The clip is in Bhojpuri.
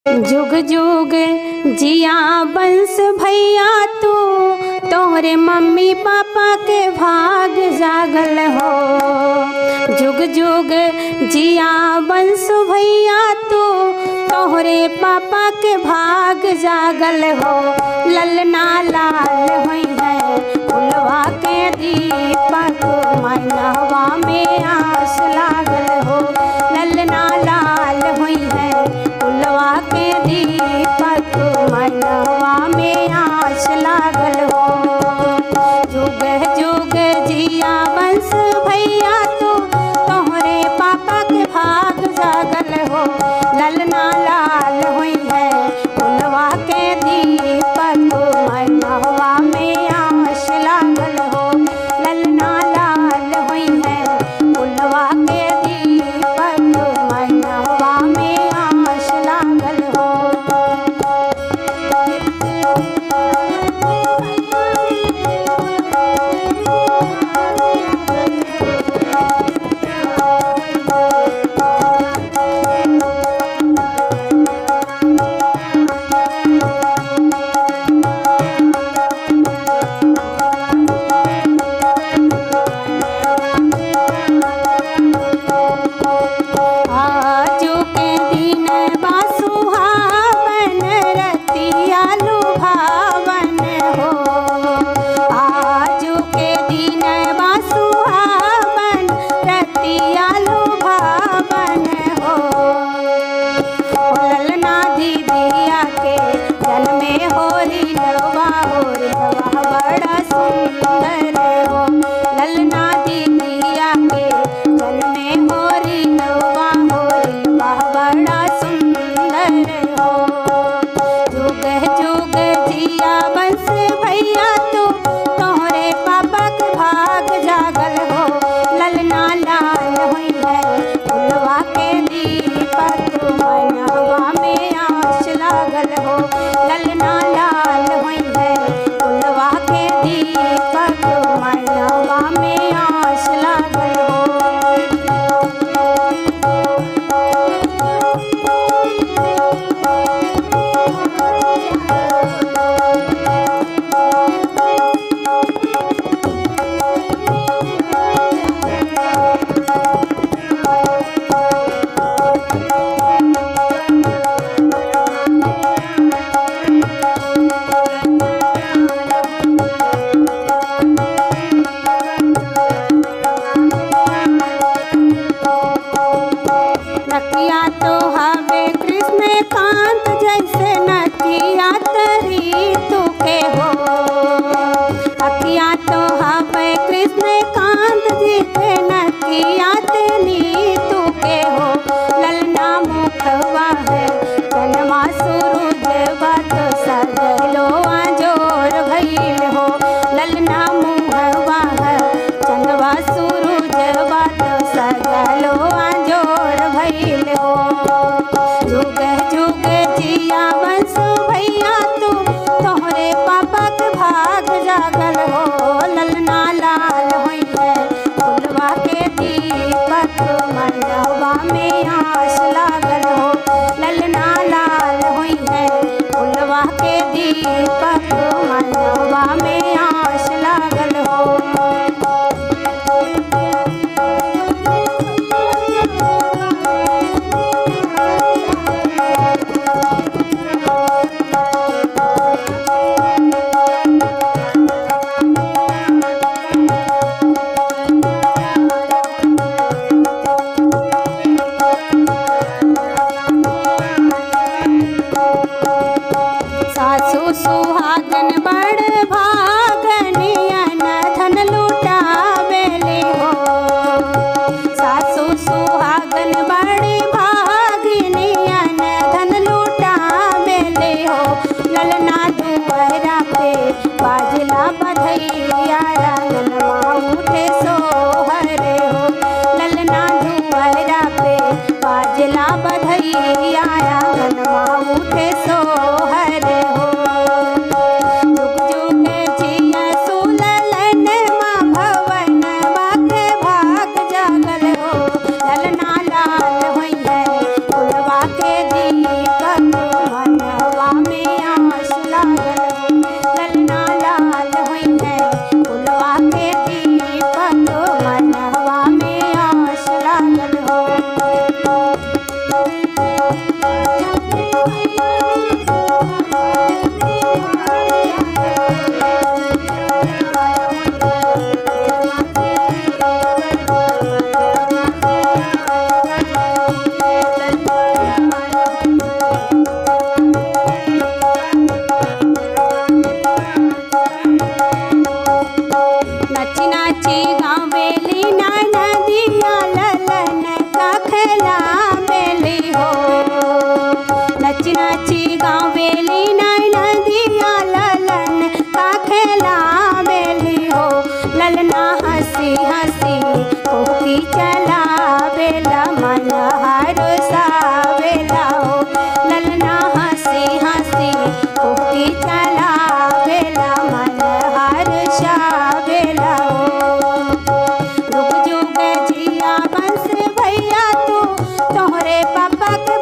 जुग जुग जिया बंस भैया तू, तोहरे मम्मी पापा के भाग जागल हो। जुग जुग जिया बंस भैया तू, तोहरे पापा के भाग जागल हो। ललना लाल होई है फुलवा के दीपक, मनवा में आस लागल हो। ललना लाल होई है फुलवा के दीपक, मनवा में आस लागल हो। जुग जुग जिया बंस भैया तू, तोहरे पापा के भाग जागल हो। ललना लाल होई है फुलवा के दीपक, मनवा में आस लागल हो। ललना लाल होई है फुलवा के दीपक, मनवा में आस लागल हो। आजू के दिन बा सुहावन, रतिया लुभावन हो। आजू के दिन बा सुहावन, रतिया लुभावन हो। ललना दीदिया के जन्मे होरी लवा, होरी लवा बड़ा सुंदर हो। ललना दीदिया के जन्मे होरी लवा, होरी लवा बड़ा सुंदर हो। जुग जुग जिया बंस भैया तू, तोहरे पापा के भाग जागल हो। ललना लाल होई है फुलवा के दीपक, मनवा में आस लागल हो। ललना लाल होई है फुलवा के दीपक, मनवा में आस लागल हो। नकिया तो हवे कृष्ण कांत, जैसे नकिया तरी तू के हो। नकिया तो हवे कृष्ण कांत, जैसे नकिया तरी तू के हो। ललना मुखवा है जन्मा सूरज बात, सजलो आजोर भइल हो। ललना मुहवा है चंदवा सूरज बात, सजलो आजोर भइल हो। जुग जुग जिया बंस भैया तू, तोहरे पापा के भाग जागल हो। ललना लाल होई है फुलवा के दीपक, मनवा में आस लागल हो। ललना लाल होई है फुलवा के दीपक, मनवा में आस लागल हो। सासू सुहागन बड़ भागन, अन धन लुटावेले हो। सासू सुहागन बड़ भागिन, अन धन लुटावेले हो। ललना दुआरा पे बाजला बधैया, रंगनवा उठे सोहरे हो। ललना दुआरा पे बाजला बधैया, रंगनवा उठे सोहरे हो। जुग जुग जिया सुललन माँ, भवनवा के भाग जागल हो। ललना लाल होई है फुलवा के दीपक, पापा के